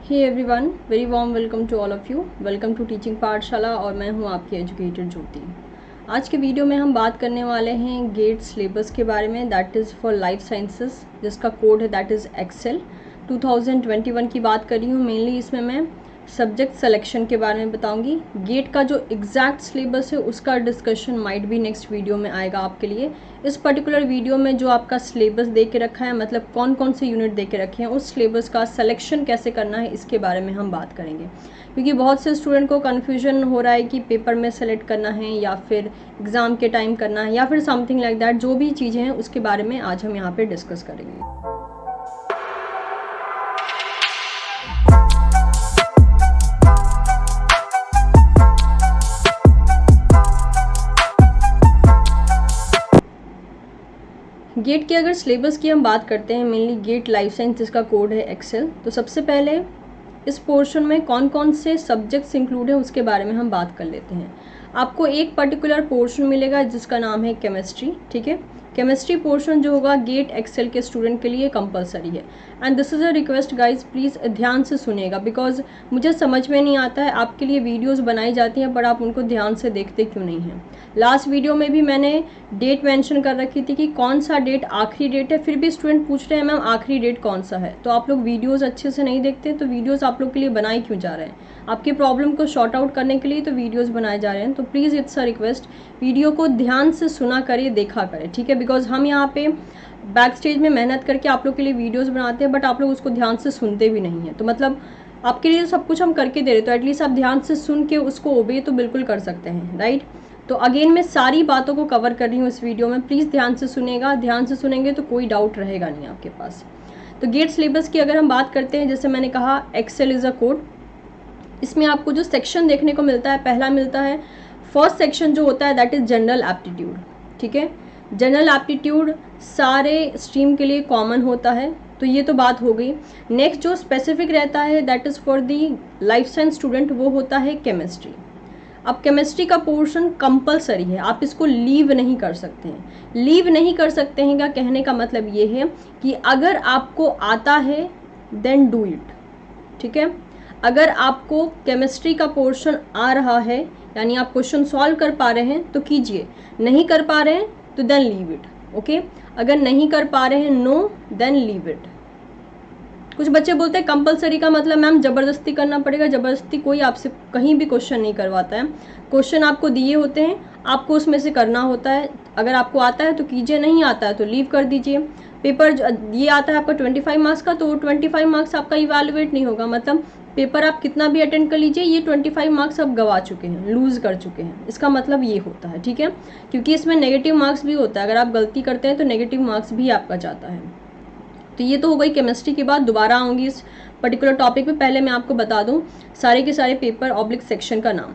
Hey everyone, very warm welcome to all of you. Welcome to teaching Pathshala और मैं हूं आपकी एजुकेटर ज्योति। आज के वीडियो में हम बात करने वाले हैं गेट सिलेबस के बारे में, that is for life sciences, जिसका कोड है दैट इज़ एक्सेल 2021 की बात कर रही हूँ। मेनली इसमें मैं सब्जेक्ट सिलेक्शन के बारे में बताऊंगी। गेट का जो एग्जैक्ट सिलेबस है उसका डिस्कशन माइट भी नेक्स्ट वीडियो में आएगा आपके लिए। इस पर्टिकुलर वीडियो में जो आपका सिलेबस दे के रखा है, मतलब कौन कौन से यूनिट दे के रखे हैं, उस सिलेबस का सिलेक्शन कैसे करना है इसके बारे में हम बात करेंगे। क्योंकि बहुत से स्टूडेंट को कन्फ्यूजन हो रहा है कि पेपर में सेलेक्ट करना है या फिर एग्ज़ाम के टाइम करना है या फिर समथिंग लाइक दैट। जो भी चीज़ें हैं उसके बारे में आज हम यहाँ पर डिस्कस करेंगे। गेट के अगर सिलेबस की हम बात करते हैं, मेनली गेट लाइफ साइंस जिसका कोड है एक्सेल, तो सबसे पहले इस पोर्शन में कौन कौन से सब्जेक्ट्स इंक्लूड है उसके बारे में हम बात कर लेते हैं। आपको एक पर्टिकुलर पोर्शन मिलेगा जिसका नाम है केमिस्ट्री। ठीक है, केमिस्ट्री पोर्शन जो होगा गेट एक्सेल के स्टूडेंट के लिए कंपलसरी है। And this is a request guys, please ध्यान से सुनिएगा, बिकॉज मुझे समझ में नहीं आता है, आपके लिए वीडियोस बनाई जाती हैं पर आप उनको ध्यान से देखते क्यों नहीं हैं। लास्ट वीडियो में भी मैंने डेट मेंशन कर रखी थी कि कौन सा डेट आखिरी डेट है, फिर भी स्टूडेंट पूछ रहे हैं मैम आखिरी डेट कौन सा है। तो आप लोग वीडियोस अच्छे से नहीं देखते, तो वीडियोस आप लोग के लिए बनाए क्यों जा रहे हैं? आपकी प्रॉब्लम को शॉर्ट आउट करने के लिए तो वीडियोस बनाए जा रहे हैं। तो please it's a request, video को ध्यान से सुना करिए, देखा करें। ठीक है, बिकॉज हम यहाँ पे बैक स्टेज में मेहनत करके आप लोग के लिए वीडियोस बनाते हैं, बट आप लोग उसको ध्यान से सुनते भी नहीं हैं। तो मतलब आपके लिए सब कुछ हम करके दे रहे, तो एटलीस्ट आप ध्यान से सुन के उसको ओबे तो बिल्कुल कर सकते हैं, राइट। तो अगेन मैं सारी बातों को कवर कर रही हूँ इस वीडियो में, प्लीज़ ध्यान से सुनेगा। ध्यान से सुनेंगे तो कोई डाउट रहेगा नहीं आपके पास। तो गेट सिलेबस की अगर हम बात करते हैं, जैसे मैंने कहा एक्सेल इज़ अ कोड। इसमें आपको जो सेक्शन देखने को मिलता है, पहला मिलता है फर्स्ट सेक्शन जो होता है दैट इज़ जनरल एप्टीट्यूड। ठीक है, जनरल एप्टीट्यूड सारे स्ट्रीम के लिए कॉमन होता है, तो ये तो बात हो गई। नेक्स्ट जो स्पेसिफिक रहता है that is for the life science student, वो होता है केमिस्ट्री। अब केमिस्ट्री का पोर्शन कंपलसरी है, आप इसको लीव नहीं कर सकते हैं। लीव नहीं कर सकते हैं का कहने का मतलब ये है कि अगर आपको आता है देन डू इट। ठीक है, अगर आपको केमिस्ट्री का पोर्शन आ रहा है, यानी आप क्वेश्चन सॉल्व कर पा रहे हैं तो कीजिए, नहीं कर पा रहे हैं तो देन लीव इट। ओके, अगर नहीं कर पा रहे हैं नो देन लीव इट। कुछ बच्चे बोलते हैं कंपलसरी का मतलब मैम ज़बरदस्ती करना पड़ेगा। ज़बरदस्ती कोई आपसे कहीं भी क्वेश्चन नहीं करवाता है। क्वेश्चन आपको दिए होते हैं, आपको उसमें से करना होता है। अगर आपको आता है तो कीजिए, नहीं आता है तो लीव कर दीजिए। पेपर ये आता है आपका 25 मार्क्स का, तो 25 मार्क्स आपका इवैल्यूएट नहीं होगा। मतलब पेपर आप कितना भी अटेंड कर लीजिए, ये 25 मार्क्स आप गवा चुके हैं, लूज़ कर चुके हैं, इसका मतलब ये होता है। ठीक है, क्योंकि इसमें नेगेटिव मार्क्स भी होता है, अगर आप गलती करते हैं तो नेगेटिव मार्क्स भी आपका जाता है। तो ये तो हो गई केमिस्ट्री की बात। दोबारा आऊँगी इस पर्टिकुलर टॉपिक पे, पहले मैं आपको बता दूँ सारे के सारे पेपर ऑब्लिक सेक्शन का नाम।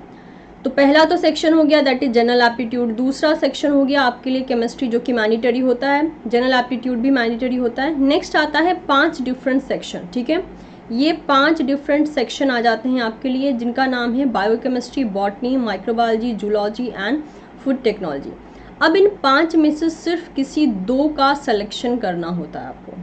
तो पहला तो सेक्शन हो गया दैट इज जनरल एप्टीट्यूड। दूसरा सेक्शन हो गया आपके लिए केमिस्ट्री, जो कि मैंडेटरी होता है, जनरल एप्टीट्यूड भी मैंडेटरी होता है। नेक्स्ट आता है 5 डिफरेंट सेक्शन। ठीक है, ये 5 डिफरेंट सेक्शन आ जाते हैं आपके लिए, जिनका नाम है biochemistry, botany, microbiology, zoology and food technology. अब इन 5 में से सिर्फ किसी 2 का सिलेक्शन करना होता है आपको।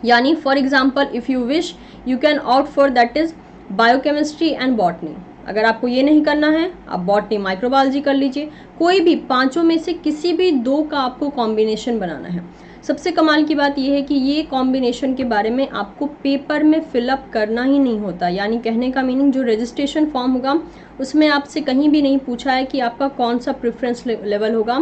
यानी for example if you wish you can opt for that is biochemistry and botany. अगर आपको ये नहीं करना है, आप बॉटनी माइक्रोबायोलॉजी कर लीजिए। कोई भी 5 में से किसी भी 2 का आपको कॉम्बिनेशन बनाना है। सबसे कमाल की बात यह है कि ये कॉम्बिनेशन के बारे में आपको पेपर में फिलअप करना ही नहीं होता। यानी कहने का मीनिंग, जो रजिस्ट्रेशन फॉर्म होगा उसमें आपसे कहीं भी नहीं पूछा है कि आपका कौन सा प्रेफरेंस लेवल होगा,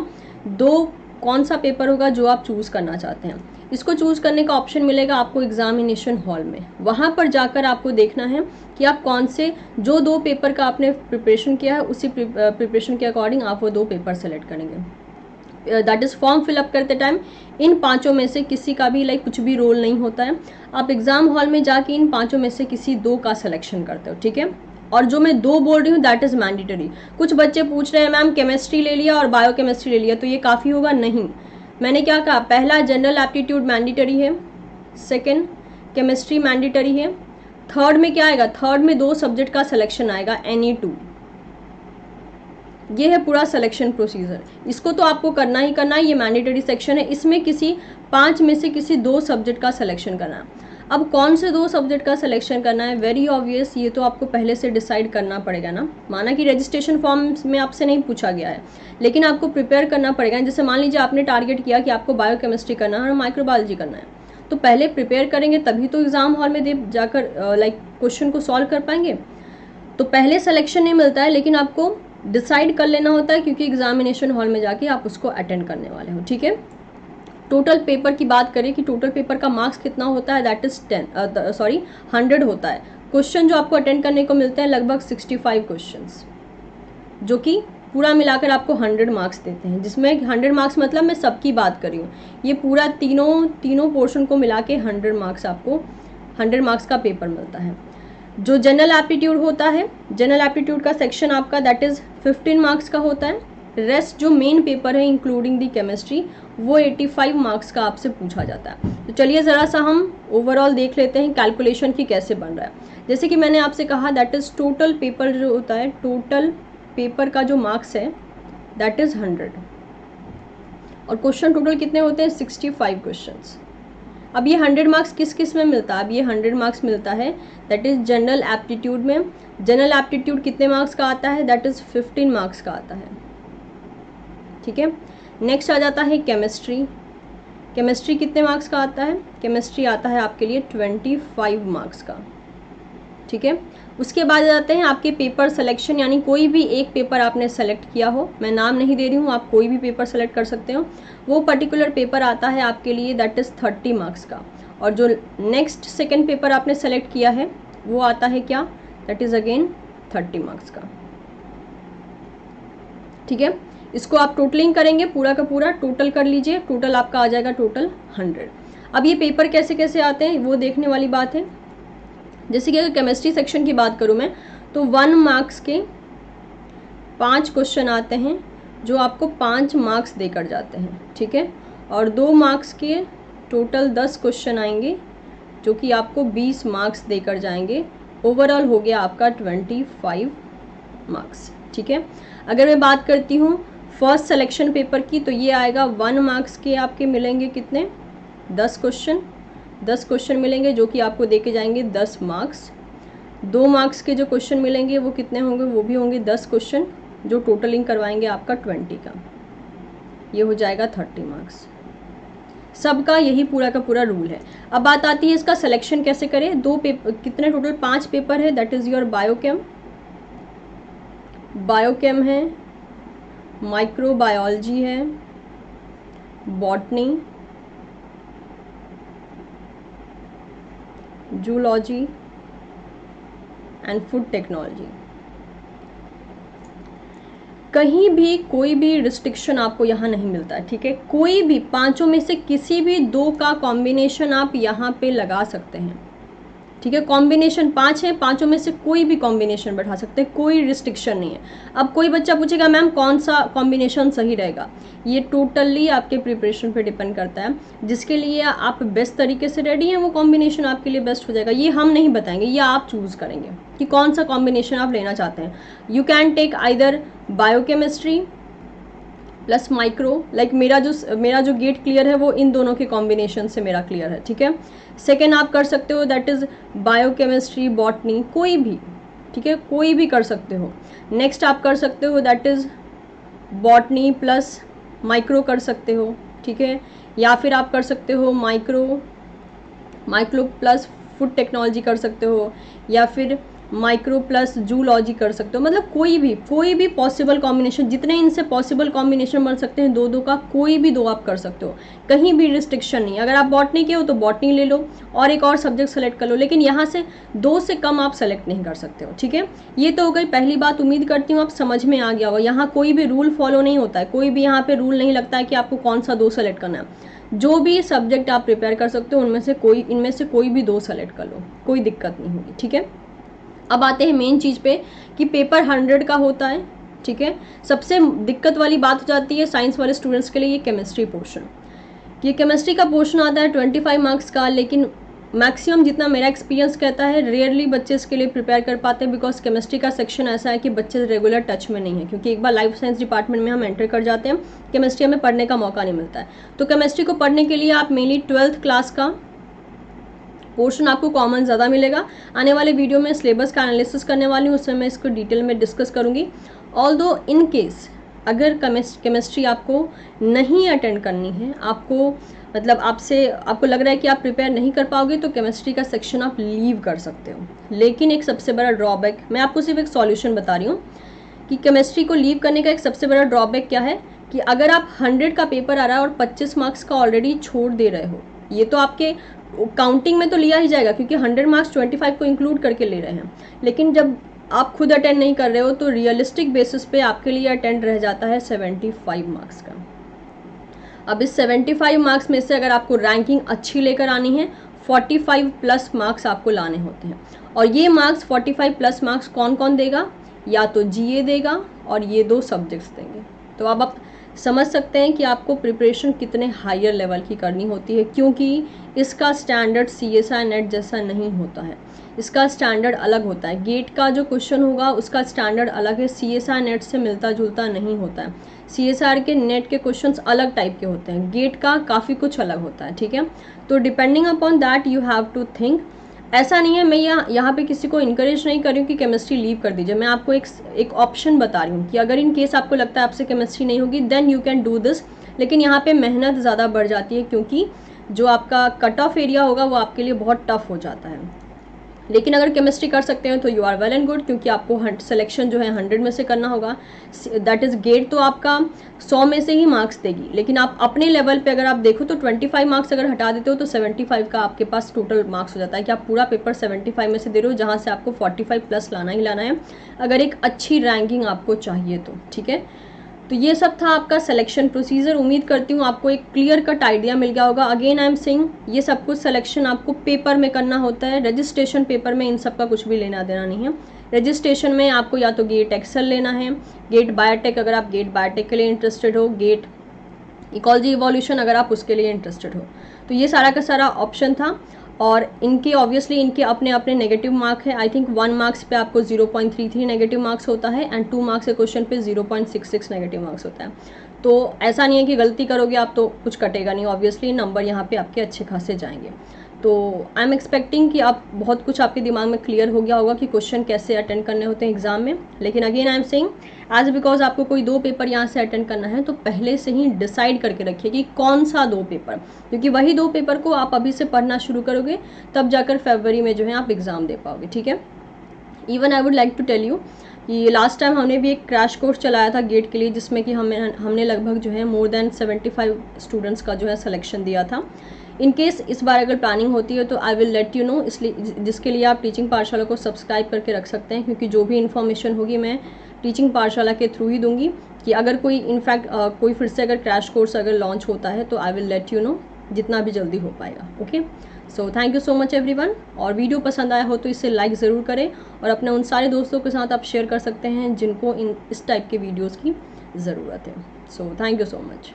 2 कौन सा पेपर होगा जो आप चूज़ करना चाहते हैं। इसको चूज़ करने का ऑप्शन मिलेगा आपको एग्जामिनेशन हॉल में। वहाँ पर जाकर आपको देखना है कि आप कौन से, जो 2 पेपर का आपने प्रिपरेशन किया है उसी प्रिपरेशन के अकॉर्डिंग आप वो 2 पेपर सेलेक्ट करेंगे। दैट इज़ फॉर्म फिलअप करते टाइम इन 5 में से किसी का भी कुछ भी रोल नहीं होता है। आप एग्ज़ाम हॉल में जाके इन 5 में से किसी 2 का सिलेक्शन करते हो। ठीक है, और जो मैं 2 बोल रही हूँ दैट इज़ मैंडेटरी। कुछ बच्चे पूछ रहे हैं मैम केमिस्ट्री ले लिया और बायोकेमिस्ट्री ले लिया तो ये काफ़ी होगा, नहीं। मैंने क्या कहा, पहला जनरल एप्टीट्यूड मैंडेटरी है, सेकंड केमिस्ट्री मैंडेटरी है, थर्ड में क्या आएगा, थर्ड में 2 सब्जेक्ट का सिलेक्शन आएगा, एनी 2। ये है पूरा सिलेक्शन प्रोसीजर। इसको तो आपको करना ही करना है, ये मैंडेटरी सेक्शन है। इसमें किसी 5 में से किसी 2 सब्जेक्ट का सिलेक्शन करना है। अब कौन से 2 सब्जेक्ट का सिलेक्शन करना है, वेरी ऑब्वियस, ये तो आपको पहले से डिसाइड करना पड़ेगा ना। माना कि रजिस्ट्रेशन फॉर्म में आपसे नहीं पूछा गया है, लेकिन आपको प्रिपेयर करना पड़ेगा। जैसे मान लीजिए आपने टारगेट किया कि आपको बायोकेमिस्ट्री करना है और माइक्रोबायोलॉजी करना है, तो पहले प्रिपेयर करेंगे तभी तो एग्जाम हॉल में दे जाकर क्वेश्चन को सॉल्व कर पाएंगे। तो पहले सिलेक्शन नहीं मिलता है, लेकिन आपको डिसाइड कर लेना होता है, क्योंकि एग्जामिनेशन हॉल में जाके आप उसको अटेंड करने वाले हो। ठीक है, टोटल पेपर की बात करें कि टोटल पेपर का मार्क्स कितना होता है, दैट इज 100 होता है। क्वेश्चन जो आपको अटेंड करने को मिलते हैं लगभग 65 क्वेश्चंस, जो कि पूरा मिलाकर आपको 100 मार्क्स देते हैं, जिसमें 100 मार्क्स मतलब मैं सबकी बात कर रही हूँ, ये पूरा तीनों पोर्शन को मिला के 100 मार्क्स आपको 100 मार्क्स का पेपर मिलता है। जो जनरल एप्टीट्यूड होता है, जनरल एप्टीट्यूड का सेक्शन आपका दैट इज 15 मार्क्स का होता है। रेस्ट जो मेन पेपर है इंक्लूडिंग दी केमिस्ट्री, वो 85 मार्क्स का आपसे पूछा जाता है। तो चलिए ज़रा सा हम ओवरऑल देख लेते हैं कैलकुलेशन की कैसे बन रहा है। जैसे कि मैंने आपसे कहा दैट इज़ टोटल पेपर जो होता है, टोटल पेपर का जो मार्क्स है दैट इज़ 100, और क्वेश्चन टोटल कितने होते हैं, 65 क्वेश्चंस। अब ये 100 मार्क्स किस किस में मिलता है, अब ये 100 मार्क्स मिलता है दैट इज़ जनरल एप्टीट्यूड में। जनरल एप्टीट्यूड कितने मार्क्स का आता है, दैट इज़ 15 मार्क्स का आता है। ठीक है, नेक्स्ट आ जाता है केमिस्ट्री। केमिस्ट्री कितने मार्क्स का आता है, केमिस्ट्री आता है आपके लिए 25 मार्क्स का। ठीक है, उसके बाद आ जाते हैं आपके पेपर सिलेक्शन, यानी कोई भी एक पेपर आपने सेलेक्ट किया हो, मैं नाम नहीं दे रही हूँ, आप कोई भी पेपर सेलेक्ट कर सकते हो। वो पर्टिकुलर पेपर आता है आपके लिए दैट इज़ 30 मार्क्स का, और जो नेक्स्ट सेकेंड पेपर आपने सेलेक्ट किया है वो आता है क्या, दैट इज़ अगेन 30 मार्क्स का। ठीक है, इसको आप टोटलिंग करेंगे, पूरा का पूरा टोटल कर लीजिए, टोटल आपका आ जाएगा टोटल 100। अब ये पेपर कैसे कैसे आते हैं वो देखने वाली बात है। जैसे कि अगर केमिस्ट्री सेक्शन की बात करूँ मैं, तो 1 मार्क्स के 5 क्वेश्चन आते हैं जो आपको 5 मार्क्स देकर जाते हैं। ठीक है, और 2 मार्क्स के टोटल 10 क्वेश्चन आएंगे जो कि आपको 20 मार्क्स देकर जाएंगे। ओवरऑल हो गया आपका 25 मार्क्स। ठीक है, अगर मैं बात करती हूँ फर्स्ट सिलेक्शन पेपर की, तो ये आएगा 1 मार्क्स के आपके मिलेंगे कितने, 10 क्वेश्चन मिलेंगे जो कि आपको देके जाएंगे 10 मार्क्स। 2 मार्क्स के जो क्वेश्चन मिलेंगे वो कितने होंगे, वो भी होंगे 10 क्वेश्चन, जो टोटलिंग करवाएंगे आपका 20 का, ये हो जाएगा 30 मार्क्स। सबका यही पूरा का पूरा रूल है। अब बात आती है इसका सिलेक्शन कैसे करें। 2 पेपर कितने, टोटल 5 पेपर है, दैट इज़ योर बायोकेम है, माइक्रोबायोलॉजी है, botany, zoology and food technology. कहीं भी कोई भी रिस्ट्रिक्शन आपको यहाँ नहीं मिलता है। ठीक है, कोई भी 5 में से किसी भी 2 का कॉम्बिनेशन आप यहाँ पे लगा सकते हैं। ठीक है, कॉम्बिनेशन 5 है, 5 में से कोई भी कॉम्बिनेशन बैठा सकते हैं, कोई रिस्ट्रिक्शन नहीं है। अब कोई बच्चा पूछेगा मैम कौन सा कॉम्बिनेशन सही रहेगा, ये टोटली आपके प्रिपरेशन पे डिपेंड करता है। जिसके लिए आप बेस्ट तरीके से रेडी हैं वो कॉम्बिनेशन आपके लिए बेस्ट हो जाएगा। ये हम नहीं बताएंगे, ये आप चूज़ करेंगे कि कौन सा कॉम्बिनेशन आप लेना चाहते हैं। You can take either biochemistry plus micro, like मेरा जो गेट क्लियर है वो इन दोनों के कॉम्बिनेशन से मेरा क्लियर है। ठीक है, सेकेंड आप कर सकते हो दैट इज़ बायोकेमिस्ट्री, बॉटनी, कोई भी। ठीक है, कोई भी कर सकते हो। नेक्स्ट आप कर सकते हो that is botany plus micro कर सकते हो। ठीक है, या फिर आप कर सकते हो माइक्रो प्लस फूड टेक्नोलॉजी कर सकते हो, या फिर माइक्रो प्लस जूलॉजी कर सकते हो। मतलब कोई भी पॉसिबल कॉम्बिनेशन, जितने इनसे पॉसिबल कॉम्बिनेशन बन सकते हैं 2 का, कोई भी 2 आप कर सकते हो, कहीं भी रिस्ट्रिक्शन नहीं। अगर आप बॉटनी के हो तो बॉटनी ले लो और एक और सब्जेक्ट सेलेक्ट कर लो, लेकिन यहाँ से 2 से कम आप सेलेक्ट नहीं कर सकते हो। ठीक है, ये तो हो गई पहली बात। उम्मीद करती हूँ आप समझ में आ गया होगा। यहाँ कोई भी रूल फॉलो नहीं होता है, कोई भी यहाँ पे रूल नहीं लगता है कि आपको कौन सा 2 सेलेक्ट करना है। जो भी सब्जेक्ट आप प्रिपेयर कर सकते हो इनमें से कोई भी 2 सेलेक्ट कर लो, कोई दिक्कत नहीं होगी। ठीक है, अब आते हैं मेन चीज़ पे कि पेपर 100 का होता है। ठीक है, सबसे दिक्कत वाली बात हो जाती है साइंस वाले स्टूडेंट्स के लिए ये केमिस्ट्री पोर्शन। ये केमिस्ट्री का पोर्शन आता है 25 मार्क्स का, लेकिन मैक्सिमम जितना मेरा एक्सपीरियंस कहता है रेयरली बच्चे इसके लिए प्रिपेयर कर पाते हैं, बिकॉज केमिस्ट्री का सेक्शन ऐसा है कि बच्चे रेगुलर टच में नहीं है, क्योंकि एक बार लाइफ साइंस डिपार्टमेंट में हम एंटर कर जाते हैं केमिस्ट्री हमें पढ़ने का मौका नहीं मिलता है। तो केमिस्ट्री को पढ़ने के लिए आप मेनली 12th क्लास का पोर्शन आपको कॉमन ज़्यादा मिलेगा। आने वाले वीडियो में सिलेबस का एनालिसिस करने वाली हूँ, उसमें मैं इसको डिटेल में डिस्कस करूँगी। ऑल्दो इन केस अगर केमिस्ट्री आपको नहीं अटेंड करनी है, आपको मतलब आपको लग रहा है कि आप प्रिपेयर नहीं कर पाओगे, तो केमिस्ट्री का सेक्शन आप लीव कर सकते हो। लेकिन एक सबसे बड़ा ड्रॉबैक, मैं आपको सिर्फ एक सॉल्यूशन बता रही हूँ कि केमिस्ट्री को लीव करने का एक सबसे बड़ा ड्रॉबैक क्या है कि अगर आप 100 का पेपर आ रहा है और 25 मार्क्स का ऑलरेडी छोड़ दे रहे हो, ये तो आपके काउंटिंग में तो लिया ही जाएगा क्योंकि 100 मार्क्स 25 को इंक्लूड करके ले रहे हैं। लेकिन जब आप खुद अटेंड नहीं कर रहे हो तो रियलिस्टिक बेसिस पे आपके लिए अटेंड रह जाता है 75 मार्क्स का। अब इस 75 मार्क्स में से अगर आपको रैंकिंग अच्छी लेकर आनी है, 45 प्लस मार्क्स आपको लाने होते हैं। और ये मार्क्स 45 प्लस मार्क्स कौन कौन देगा? या तो जीए देगा और ये 2 सब्जेक्ट्स देंगे। तो अब आप समझ सकते हैं कि आपको प्रिपरेशन कितने हायर लेवल की करनी होती है, क्योंकि इसका स्टैंडर्ड CSI नेट जैसा नहीं होता है, इसका स्टैंडर्ड अलग होता है। गेट का जो क्वेश्चन होगा उसका स्टैंडर्ड अलग है, CSI नेट से मिलता जुलता नहीं होता है। CSR के नेट के क्वेश्चंस अलग टाइप के होते हैं, गेट का काफ़ी कुछ अलग होता है, ठीक है। तो depending upon that you have to think. ऐसा नहीं है, मैं यहाँ पे किसी को इनकरेज नहीं कर रही हूँ कि केमिस्ट्री लीव कर दीजिए। मैं आपको एक ऑप्शन बता रही हूँ कि अगर इन केस आपको लगता है आपसे केमिस्ट्री नहीं होगी, then you can do this. लेकिन यहाँ पे मेहनत ज़्यादा बढ़ जाती है क्योंकि जो आपका कट ऑफ एरिया होगा वो आपके लिए बहुत टफ हो जाता है। लेकिन अगर केमिस्ट्री कर सकते हैं तो you are well and good, क्योंकि आपको सिलेक्शन जो है 100 में से करना होगा। दैट इज़ गेट तो आपका 100 में से ही मार्क्स देगी, लेकिन आप अपने लेवल पे अगर आप देखो तो 25 मार्क्स अगर हटा देते हो तो 75 का आपके पास टोटल मार्क्स हो जाता है कि आप पूरा पेपर 75 में से दे रहे हो, जहाँ से आपको 45 प्लस लाना ही लाना है अगर एक अच्छी रैंकिंग आपको चाहिए तो, ठीक है। तो ये सब था आपका सिलेक्शन प्रोसीजर। उम्मीद करती हूँ आपको एक क्लियर कट आइडिया मिल गया होगा। अगेन आई एम सेइंग, ये सब कुछ सिलेक्शन आपको पेपर में करना होता है, रजिस्ट्रेशन पेपर में इन सब का कुछ भी लेना देना नहीं है। रजिस्ट्रेशन में आपको या तो गेट एक्सेल लेना है, गेट बायोटेक अगर आप गेट बायोटेक के लिए इंटरेस्टेड हो, गेट इकोलॉजी इवोल्यूशन अगर आप उसके लिए इंटरेस्टेड हो, तो ये सारा का सारा ऑप्शन था। और इनके ऑब्वियसली इनके अपने अपने नेगेटिव मार्क है। आई थिंक 1 मार्क्स पे आपको 0.33 नेगेटिव मार्क्स होता है एंड 2 मार्क्स के क्वेश्चन पे 0.66 नेगेटिव मार्क्स होता है। तो ऐसा नहीं है कि गलती करोगे आप तो कुछ कटेगा नहीं, ऑब्वियसली नंबर यहाँ पे आपके अच्छे खासे जाएंगे। तो आई एम एक्सपेक्टिंग कि आप बहुत कुछ आपके दिमाग में क्लियर हो गया होगा कि क्वेश्चन कैसे अटेंड करने होते हैं एग्जाम में। लेकिन again I am saying, as because आपको कोई 2 पेपर यहाँ से अटेंड करना है तो पहले से ही डिसाइड करके रखिए कि कौन सा 2 पेपर, क्योंकि वही 2 पेपर को आप अभी से पढ़ना शुरू करोगे तब जाकर फरवरी में जो है आप एग्ज़ाम दे पाओगे, ठीक है। Even I would like to tell you कि लास्ट टाइम हमने भी एक क्रैश कोर्स चलाया था गेट के लिए, जिसमें कि हमने लगभग जो है मोर देन 75 स्टूडेंट्स का जो है सिलेक्शन दिया था। इन केस इस बार अगर प्लानिंग होती है तो I will let you know, इसलिए जिसके लिए आप टीचिंग पाठशाला को सब्सक्राइब करके रख सकते हैं, क्योंकि जो भी इन्फॉर्मेशन होगी मैं टीचिंग पाठशाला के थ्रू ही दूंगी। कि अगर कोई इनफैक्ट कोई फिर से अगर क्रैश कोर्स अगर लॉन्च होता है तो I will let you know जितना भी जल्दी हो पाएगा। Okay, so thank you so much everyone. और वीडियो पसंद आया हो तो इसे लाइक ज़रूर करें और अपने उन सारे दोस्तों के साथ आप शेयर कर सकते हैं जिनको इस टाइप के वीडियोज़ की ज़रूरत है। So thank you so much.